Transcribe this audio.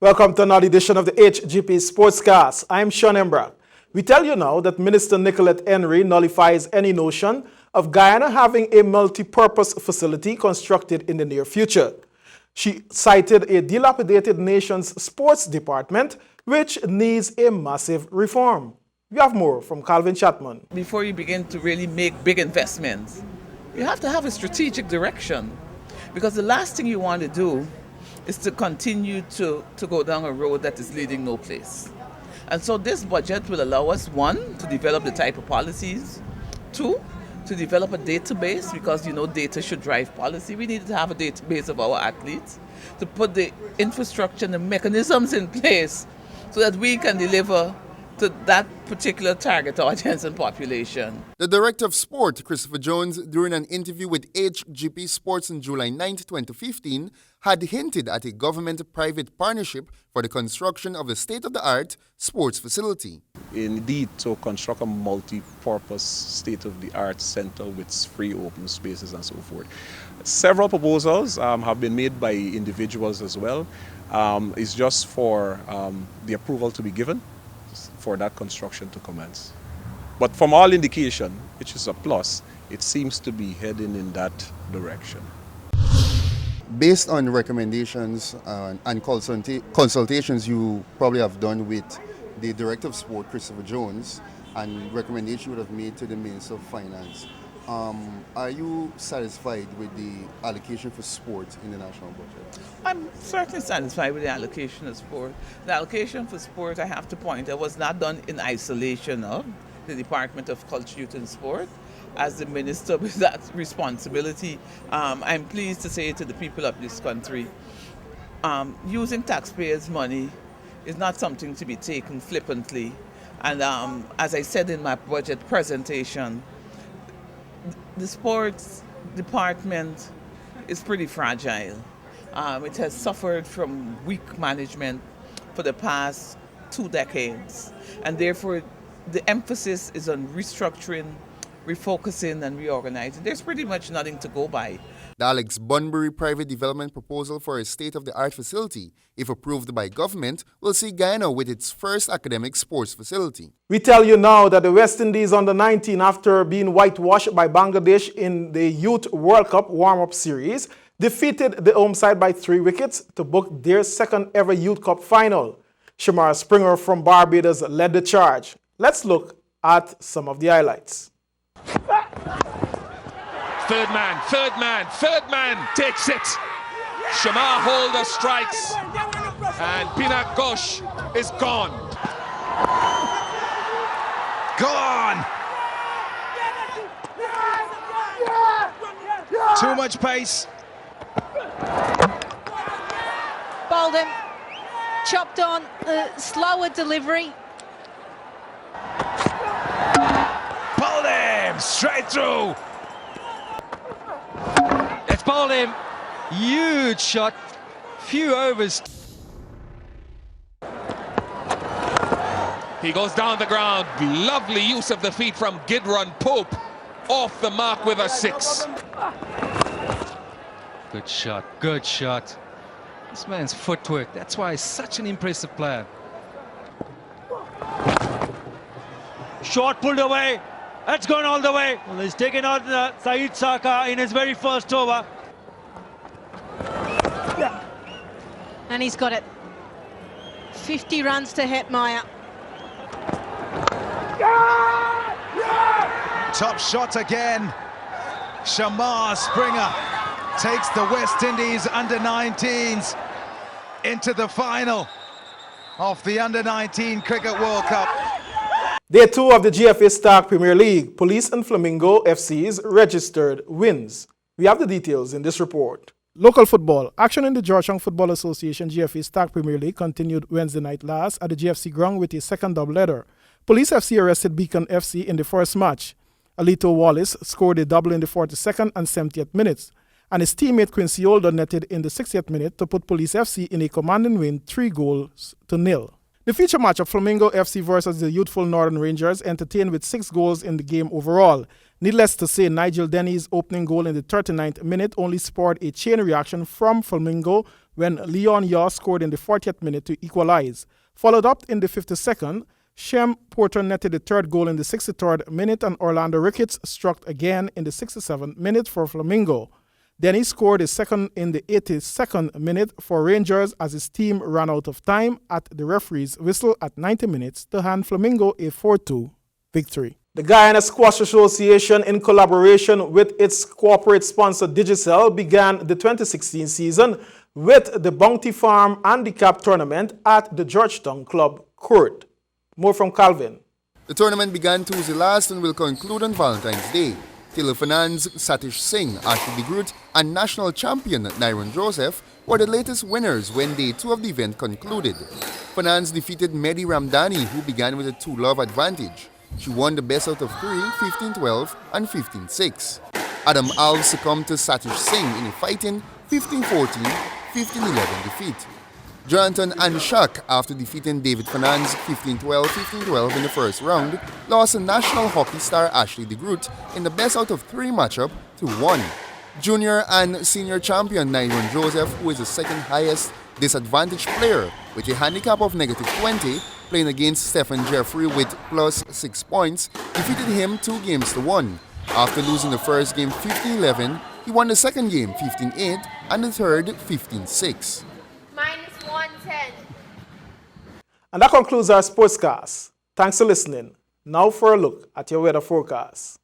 Welcome to another edition of the HGP Sportscast. I'm Sean Embra. We tell you now that Minister Nicolette Henry nullifies any notion of Guyana having a multi-purpose facility constructed in the near future. She cited a dilapidated nation's sports department, which needs a massive reform. We have more from Calvin Chapman. Before you begin to really make big investments, you have to have a strategic direction, because the last thing you want to do is to continue to go down a road that is leading no place. And so this budget will allow us, one, to develop the type of policies, two, to develop a database, because data should drive policy. We need to have a database of our athletes, to put the infrastructure and the mechanisms in place so that we can deliver to that particular target audience and population. The Director of Sport, Christopher Jones, during an interview with HGP Sports on July 9, 2015, had hinted at a government-private partnership for the construction of a state-of-the-art sports facility. Indeed, to construct a multi-purpose state-of-the-art center with free open spaces and so forth. Several proposals have been made by individuals as well. It's just for the approval to be given for that construction to commence. But from all indication, which is a plus, it seems to be heading in that direction. Based on recommendations and consultations you probably have done with the Director of Sport, Christopher Jones, and recommendations you would have made to the Minister of Finance, are you satisfied with the allocation for sport in the national budget? I'm certainly satisfied with the allocation of sport. The allocation for sport, I have to point out, was not done in isolation of the Department of Culture, Youth and Sport. As the minister with that responsibility, I'm pleased to say to the people of this country, using taxpayers' money is not something to be taken flippantly. And as I said in my budget presentation, the sports department is pretty fragile. It has suffered from weak management for the past 2 decades, and therefore the emphasis is on restructuring, refocusing and reorganizing. There's pretty much nothing to go by. The Alex Bunbury private development proposal for a state-of-the-art facility, if approved by government, will see Guyana with its first academic sports facility. We tell you now that the West Indies under-19, after being whitewashed by Bangladesh in the Youth World Cup warm-up series, defeated the home side by 3 wickets to book their second ever Youth Cup final. Shamara Springer from Barbados led the charge. Let's look at some of the highlights. Third man takes it. Shamar Holder strikes, and Pinak Ghosh is gone. Gone! Too much pace. Bowled him, chopped on, slower delivery. Pulled him straight through. It's bowled him. Huge shot. Few overs. He goes down the ground. Lovely use of the feet from Gidron Pope. Off the mark with a 6. Good shot. Good shot. This man's footwork. That's why he's such an impressive player. Shot pulled away. That's gone all the way. Well, he's taken out Saeed Saka in his very first over. And he's got it. 50 runs to Hetmeyer. Top shot again. Shamar Springer takes the West Indies under-19s into the final of the Under-19 Cricket World Cup. Day 2 of the GFA Stark Premier League, Police and Flamingo FC's registered wins. We have the details in this report. Local football. Action in the Georgetown Football Association GFA Stark Premier League continued Wednesday night last at the GFC ground with a second doubleheader. Police FC arrested Beacon FC in the first match. Alito Wallace scored a double in the 42nd and 70th minutes, and his teammate Quincy Older netted in the 60th minute to put Police FC in a commanding win 3-0. The feature match of Flamingo FC versus the youthful Northern Rangers entertained with 6 goals in the game overall. Needless to say, Nigel Denny's opening goal in the 39th minute only spurred a chain reaction from Flamingo when Leon Yaw scored in the 40th minute to equalize. Followed up in the 52nd, Shem Porter netted the 3rd goal in the 63rd minute and Orlando Ricketts struck again in the 67th minute for Flamingo. Denny scored his 2nd in the 82nd minute for Rangers as his team ran out of time at the referee's whistle at 90 minutes to hand Flamingo a 4-2 victory. The Guyana Squash Association, in collaboration with its corporate sponsor Digicel, began the 2016 season with the Bounty Farm Handicap Tournament at the Georgetown Club Court. More from Calvin. The tournament began Tuesday last and will conclude on Valentine's Day. Taylor Fernand's Satish Singh, Ashley de Groot, and national champion Nyron Joseph were the latest winners when Day 2 of the event concluded. Fernand's defeated Mehdi Ramdani, who began with a 2-love advantage. She won the best out of 3, 15-12 and 15-6. Adam Alves succumbed to Satish Singh in a fighting 15-14, 15-11 defeat. Jonathan Anshak, after defeating David Fernand's 15-12, 15-12 in the first round, lost to national hockey star Ashley de Groot in the best out of 3 matchup to 1. Junior and senior champion Nyron Joseph, who is the 2nd highest disadvantaged player with a handicap of -20, playing against Stephen Jeffrey with +6 points, defeated him 2-1. After losing the first game 15-11, he won the second game 15-8 and the third 15-6. -110. And that concludes our sportscast. Thanks for listening. Now for a look at your weather forecast.